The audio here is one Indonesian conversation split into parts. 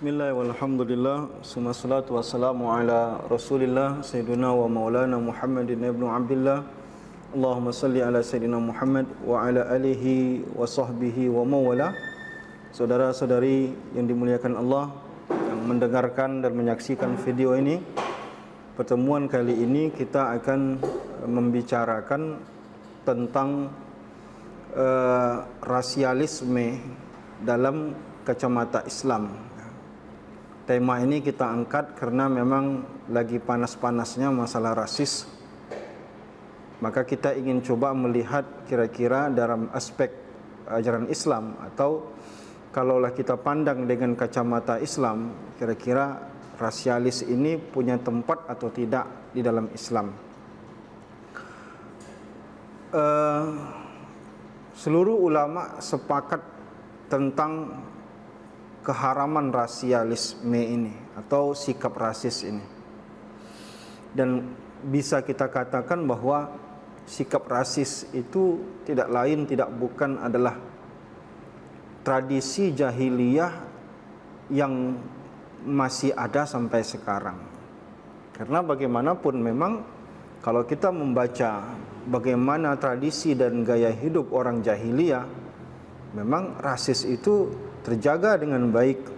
Bismillah walhamdulillah summa salatu wassalamu ala rasulillah sayyidina wa maulana Muhammadin ibn Abdillah. Allahumma salli ala sayyidina Muhammad wa ala alihi wa sahbihi wa mawala. Saudara-saudari yang dimuliakan Allah yang mendengarkan dan menyaksikan video ini, pertemuan kali ini kita akan membicarakan tentang rasialisme dalam kacamata Islam. Tema ini kita angkat karena memang lagi panas-panasnya masalah rasis. Maka kita ingin coba melihat kira-kira dalam aspek ajaran Islam, atau kalaulah kita pandang dengan kacamata Islam, kira-kira rasialis ini punya tempat atau tidak di dalam Islam. Seluruh ulama sepakat tentang keharaman rasialisme ini atau sikap rasis ini. Dan bisa kita katakan bahwa sikap rasis itu tidak lain tidak bukan adalah tradisi jahiliyah yang masih ada sampai sekarang. Karena bagaimanapun memang kalau kita membaca bagaimana tradisi dan gaya hidup orang jahiliyah, memang rasis itu terjaga dengan baik.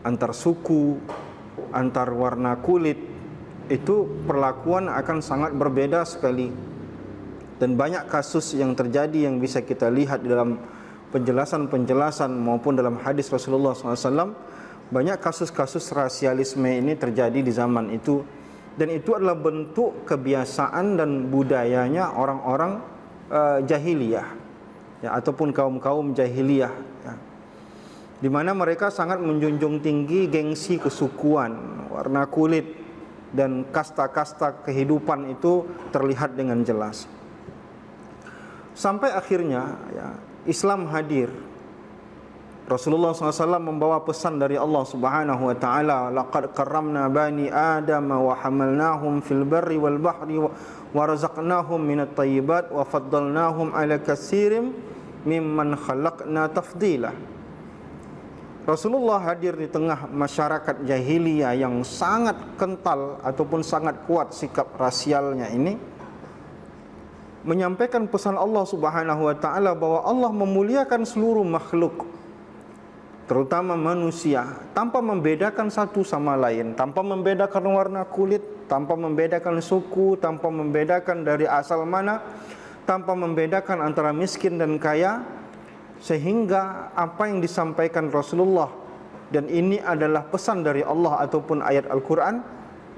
Antar suku, antar warna kulit, itu perlakuan akan sangat berbeda sekali. Dan banyak kasus yang terjadi yang bisa kita lihat di dalam penjelasan-penjelasan maupun dalam hadis Rasulullah SAW. Banyak kasus-kasus rasialisme ini terjadi di zaman itu. Dan itu adalah bentuk kebiasaan dan budayanya orang-orang jahiliyah, ya, ataupun kaum-kaum jahiliyah, ya, di mana mereka sangat menjunjung tinggi gengsi kesukuan, warna kulit, dan kasta-kasta kehidupan itu terlihat dengan jelas. Sampai akhirnya, ya, Islam hadir. Rasulullah SAW membawa pesan dari Allah Subhanahu wa taala, laqad karramna bani Adam wa hamalnahum fil barri wal bahri wa razaqnahum minat thayyibat wa faddalnahum ala katsirin mimman khalaqna tafdila. Rasulullah hadir di tengah masyarakat jahiliyah yang sangat kental ataupun sangat kuat sikap rasialnya ini, menyampaikan pesan Allah Subhanahu wa taala bahwa Allah memuliakan seluruh makhluk, terutama manusia, tanpa membedakan satu sama lain, tanpa membedakan warna kulit, tanpa membedakan suku, tanpa membedakan dari asal mana, tanpa membedakan antara miskin dan kaya. Sehingga apa yang disampaikan Rasulullah, dan ini adalah pesan dari Allah ataupun ayat Al-Quran,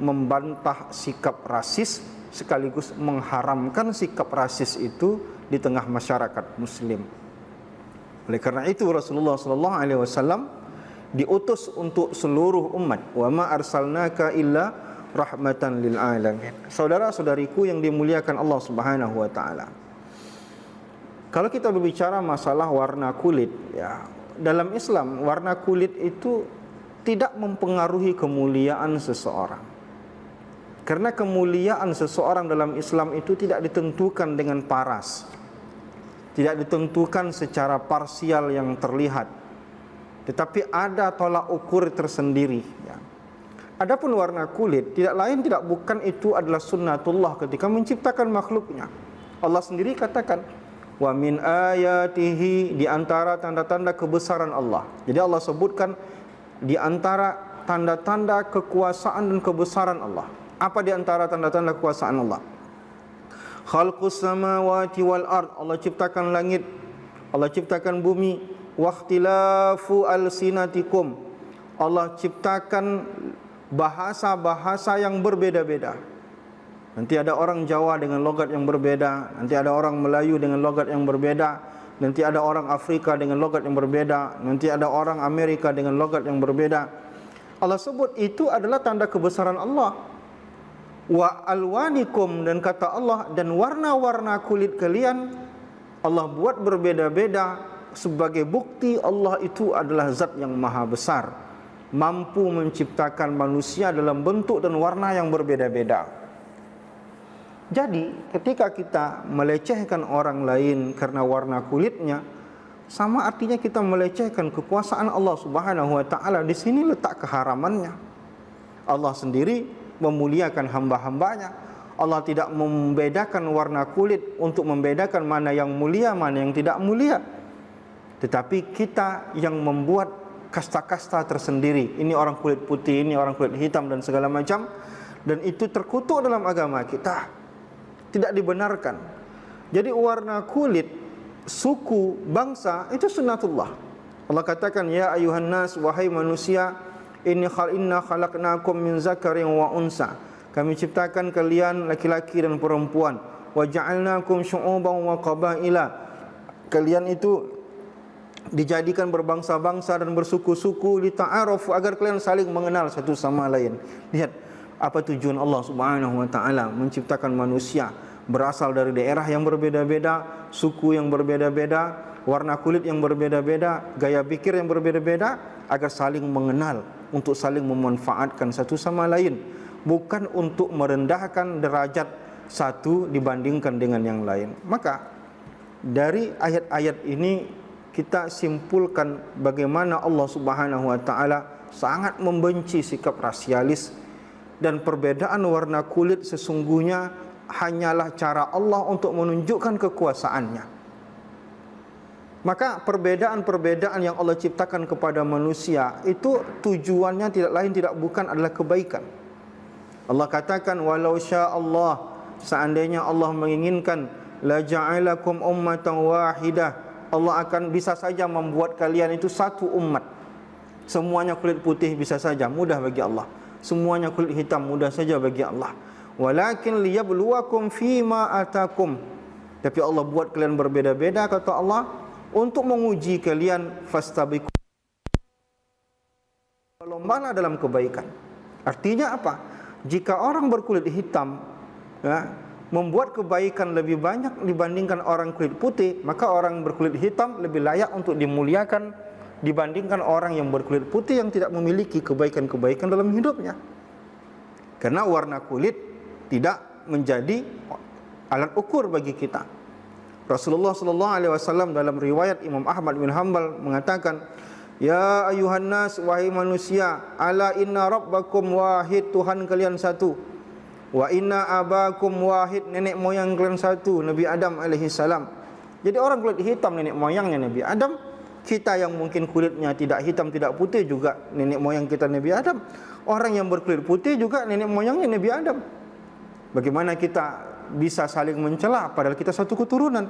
membantah sikap rasis sekaligus mengharamkan sikap rasis itu di tengah masyarakat muslim. Oleh karena itu Rasulullah SAW diutus untuk seluruh umat. Wa ma arsalnaka illa rahmatan lil alamin. Saudara-saudariku yang dimuliakan Allah Subhanahu wa taala, kalau kita berbicara masalah warna kulit, ya, dalam Islam warna kulit itu tidak mempengaruhi kemuliaan seseorang. Karena kemuliaan seseorang dalam Islam itu tidak ditentukan dengan paras, tidak ditentukan secara parsial yang terlihat, tetapi ada tolak ukur tersendiri, ya. Adapun warna kulit tidak lain tidak bukan itu adalah sunnatullah ketika menciptakan makhluknya. Allah sendiri katakan, wa min ayatihi, di antara tanda-tanda kebesaran Allah. Jadi Allah sebutkan di antara tanda-tanda kekuasaan dan kebesaran Allah. Apa di antara tanda-tanda kekuasaan Allah? Khalqus samawati wal ard, Allah ciptakan langit, Allah ciptakan bumi. Wa ikhtilafu alsinatikum, Allah ciptakan bahasa-bahasa yang berbeda-beda. Nanti ada orang Jawa dengan logat yang berbeda, nanti ada orang Melayu dengan logat yang berbeda, nanti ada orang Afrika dengan logat yang berbeda, nanti ada orang Amerika dengan logat yang berbeda. Allah sebut itu adalah tanda kebesaran Allah. Wa alwanikum, dan kata Allah, dan warna-warna kulit kalian Allah buat berbeda-beda sebagai bukti Allah itu adalah zat yang maha besar, mampu menciptakan manusia dalam bentuk dan warna yang berbeda-beda. Jadi ketika kita melecehkan orang lain karena warna kulitnya, sama artinya kita melecehkan kekuasaan Allah Subhanahu wa taala. Di sini letak keharamannya. Allah sendiri memuliakan hamba-hambanya. Allah tidak membedakan warna kulit untuk membedakan mana yang mulia, mana yang tidak mulia. Tetapi kita yang membuat kasta-kasta tersendiri. Ini orang kulit putih, ini orang kulit hitam dan segala macam. Dan itu terkutuk dalam agama kita. Tidak dibenarkan. Jadi warna kulit, suku, bangsa itu sunnatullah. Allah katakan, ya ayuhan nas, wahai manusia, inna khalaqnakum min zakarin wa unsa. Kami ciptakan kalian laki-laki dan perempuan. Wa ja'alnakum syu'uban wa qabaila. Kalian itu dijadikan berbangsa-bangsa dan bersuku-suku, lita'arafu, agar kalian saling mengenal satu sama lain. Lihat apa tujuan Allah Subhanahu wa taala menciptakan manusia berasal dari daerah yang berbeda-beda, suku yang berbeda-beda, warna kulit yang berbeda-beda, gaya pikir yang berbeda-beda, agar saling mengenal, untuk saling memanfaatkan satu sama lain, bukan untuk merendahkan derajat satu dibandingkan dengan yang lain. Maka dari ayat-ayat ini kita simpulkan bagaimana Allah Subhanahu wa taala sangat membenci sikap rasialis, dan perbedaan warna kulit sesungguhnya hanyalah cara Allah untuk menunjukkan kekuasaannya. Maka perbedaan-perbedaan yang Allah ciptakan kepada manusia itu tujuannya tidak lain tidak bukan adalah kebaikan. Allah katakan, walau sya Allah, seandainya Allah menginginkan, la ja'alakum ummatan wahidah, Allah akan bisa saja membuat kalian itu satu umat. Semuanya kulit putih bisa saja, mudah bagi Allah. Semuanya kulit hitam, mudah saja bagi Allah. Walakin liyabluwakum fima atakum. Tapi Allah buat kalian berbeda-beda, kata Allah, untuk menguji kalian. Fastabiqu, berlombalah dalam kebaikan. Artinya apa? Jika orang berkulit hitam membuat kebaikan lebih banyak dibandingkan orang kulit putih, maka orang berkulit hitam lebih layak untuk dimuliakan dibandingkan orang yang berkulit putih yang tidak memiliki kebaikan-kebaikan dalam hidupnya. Karena warna kulit tidak menjadi alat ukur bagi kita. Rasulullah sallallahu alaihi wasallam dalam riwayat Imam Ahmad bin Hanbal mengatakan, ya ayuhan nas, wahai manusia, ala inna rabbakum wahid, Tuhan kalian satu. Wa inna abakum wahid, nenek moyang kalian satu, Nabi Adam alaihi salam. Jadi orang kulit hitam nenek moyangnya Nabi Adam. Kita yang mungkin kulitnya tidak hitam, tidak putih juga nenek moyang kita Nabi Adam. Orang yang berkulit putih juga nenek moyangnya Nabi Adam. Bagaimana kita bisa saling mencela padahal kita satu keturunan?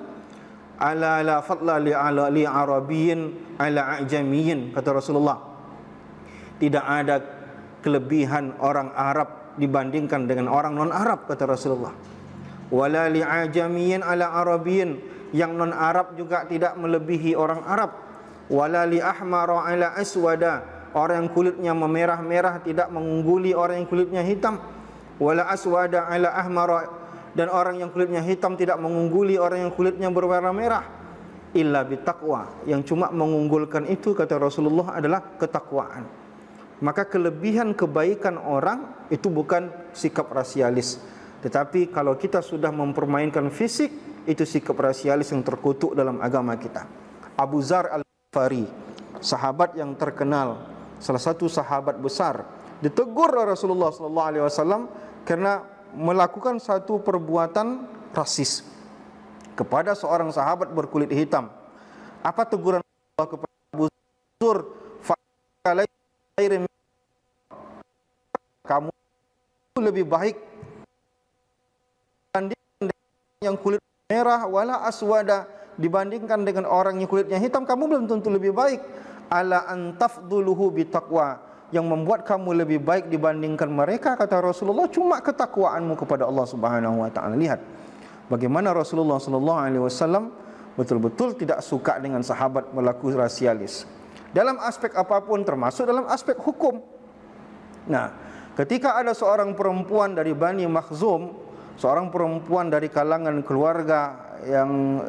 Ala la fadla li arabiyyin ala ajamiyyin, kata Rasulullah. Tidak ada kelebihan orang Arab dibandingkan dengan orang non-Arab, kata Rasulullah. Wala li ajamiyyin ala arabiyyin, yang non-Arab juga tidak melebihi orang Arab. Wala li ahmara ala aswada, orang yang kulitnya memerah-merah tidak mengungguli orang yang kulitnya hitam. Wala aswada ala ahmara, dan orang yang kulitnya hitam tidak mengungguli orang yang kulitnya berwarna merah. Illa bitaqwa, yang cuma mengunggulkan itu, kata Rasulullah, adalah ketakwaan. Maka kelebihan kebaikan orang itu bukan sikap rasialis. Tetapi kalau kita sudah mempermainkan fisik, itu sikap rasialis yang terkutuk dalam agama kita. Abu Zar Al-Ghifari, sahabat yang terkenal, salah satu sahabat besar, ditegur oleh Rasulullah sallallahu alaihi wasallam karena melakukan satu perbuatan rasis kepada seorang sahabat berkulit hitam. Apa teguran Allah kepada Abu Zar? Kamu lebih baik dibandingkan yang kulit merah, wala aswada, dibandingkan dengan orang yang kulitnya hitam, kamu belum tentu lebih baik. Ala antafduluhu bitaqwa, yang membuat kamu lebih baik dibandingkan mereka, kata Rasulullah, cuma ketakwaanmu kepada Allah Subhanahu wa taala. Lihat bagaimana Rasulullah sallallahu alaihi wasallam betul-betul tidak suka dengan sahabat melakukan rasialis dalam aspek apapun, termasuk dalam aspek hukum. Nah, ketika ada seorang perempuan dari Bani Makhzum, seorang perempuan dari kalangan keluarga yang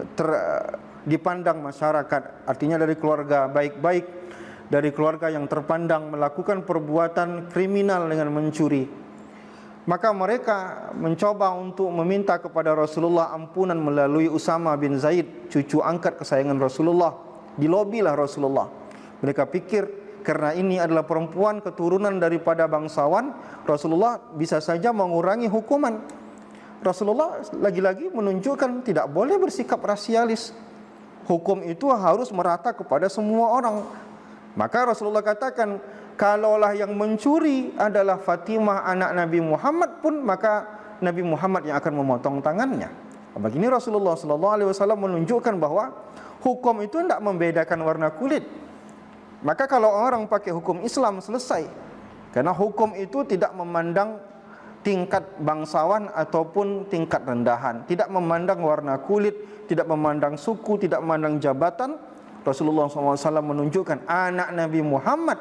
dipandang masyarakat, artinya dari keluarga baik-baik, dari keluarga yang terpandang, melakukan perbuatan kriminal dengan mencuri, maka mereka mencoba untuk meminta kepada Rasulullah ampunan melalui Usama bin Zaid, cucu angkat kesayangan Rasulullah, Dilobilah Rasulullah. Mereka pikir karena ini adalah perempuan keturunan daripada bangsawan, Rasulullah bisa saja mengurangi hukuman. Rasulullah lagi-lagi menunjukkan tidak boleh bersikap rasialis. Hukum itu harus merata kepada semua orang. Maka Rasulullah katakan, kalaulah yang mencuri adalah Fatimah anak Nabi Muhammad pun, maka Nabi Muhammad yang akan memotong tangannya. Begini Rasulullah SAW menunjukkan bahwa hukum itu tidak membedakan warna kulit. Maka kalau orang pakai hukum Islam selesai. Karena hukum itu tidak memandang tingkat bangsawan ataupun tingkat rendahan, tidak memandang warna kulit, tidak memandang suku, tidak memandang jabatan. Rasulullah SAW menunjukkan anak Nabi Muhammad,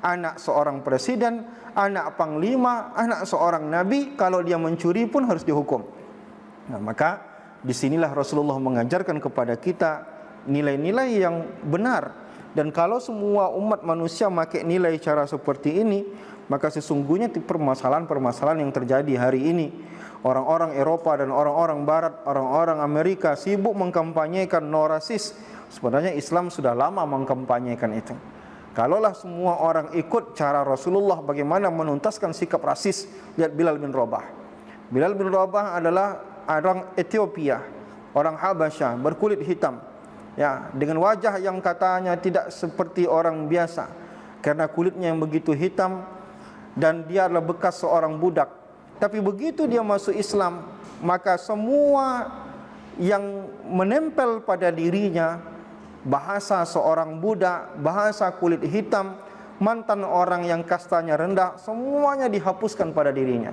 anak seorang presiden, anak panglima, anak seorang nabi, kalau dia mencuri pun harus dihukum. Nah, maka disinilah Rasulullah mengajarkan kepada kita nilai-nilai yang benar. Dan kalau semua umat manusia pakai nilai cara seperti ini, maka sesungguhnya permasalahan-permasalahan yang terjadi hari ini, orang-orang Eropa dan orang-orang Barat, orang-orang Amerika sibuk mengkampanyekan no rasis. Sebenarnya Islam sudah lama mengkampanyekan itu. Kalaulah semua orang ikut cara Rasulullah bagaimana menuntaskan sikap rasis, lihat Bilal bin Rabah. Bilal bin Rabah adalah orang Ethiopia, orang Habasyah, berkulit hitam, ya, dengan wajah yang katanya tidak seperti orang biasa karena kulitnya yang begitu hitam, dan dia adalah bekas seorang budak. Tapi begitu dia masuk Islam, maka semua yang menempel pada dirinya, bahasa seorang budak, bahasa kulit hitam, mantan orang yang kastanya rendah, semuanya dihapuskan pada dirinya.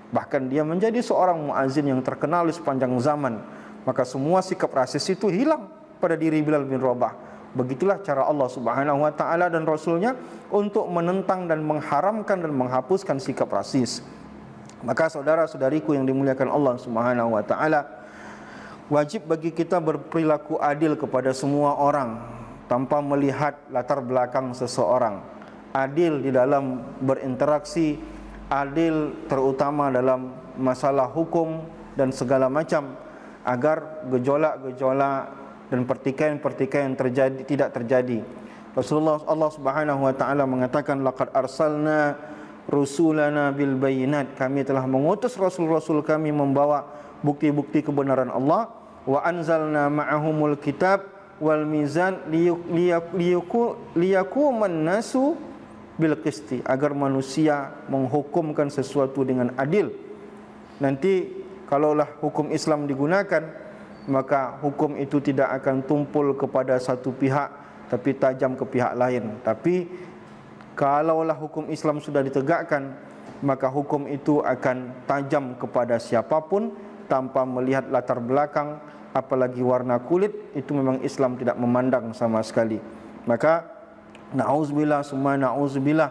Bahkan dia menjadi seorang muazin yang terkenal di sepanjang zaman. Maka semua sikap rasis itu hilang pada diri Bilal bin Rabah. Begitulah cara Allah Subhanahu wa taala dan Rasulnya untuk menentang dan mengharamkan dan menghapuskan sikap rasis. Maka saudara-saudariku yang dimuliakan Allah Subhanahu wa taala, wajib bagi kita berperilaku adil kepada semua orang tanpa melihat latar belakang seseorang. Adil di dalam berinteraksi, adil terutama dalam masalah hukum dan segala macam, agar gejolak-gejolak dan pertikaian-pertikaian terjadi tidak terjadi. Rasulullah Allah Subhanahu wa taala mengatakan, laqad arsalna rusulana bil bayinat, kami telah mengutus rasul-rasul kami membawa bukti-bukti kebenaran Allah. Wa anzalna ma'ahumul kitab wal mizan liyakuman nasu bil qisti, agar manusia menghukumkan sesuatu dengan adil. Nanti kalaulah hukum Islam digunakan, maka hukum itu tidak akan tumpul kepada satu pihak tapi tajam ke pihak lain. Tapi kalaulah hukum Islam sudah ditegakkan, maka hukum itu akan tajam kepada siapapun tanpa melihat latar belakang, apalagi warna kulit. Itu memang Islam tidak memandang sama sekali. Maka na'udzubillah summa na'udzubillah,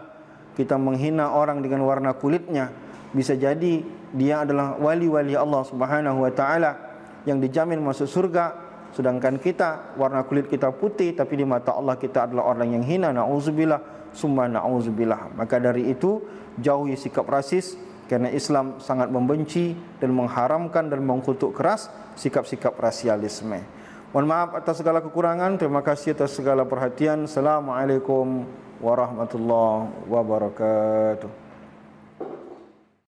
kita menghina orang dengan warna kulitnya. Bisa jadi dia adalah wali-wali Allah Subhanahu wa taala yang dijamin masuk surga, sedangkan kita warna kulit kita putih tapi di mata Allah kita adalah orang yang hina. Na'udzubillah summa na'udzubillah. Maka dari itu jauhi sikap rasis, karena Islam sangat membenci dan mengharamkan dan mengutuk keras sikap-sikap rasialisme. Mohon maaf atas segala kekurangan. Terima kasih atas segala perhatian. Assalamualaikum warahmatullahi wabarakatuh.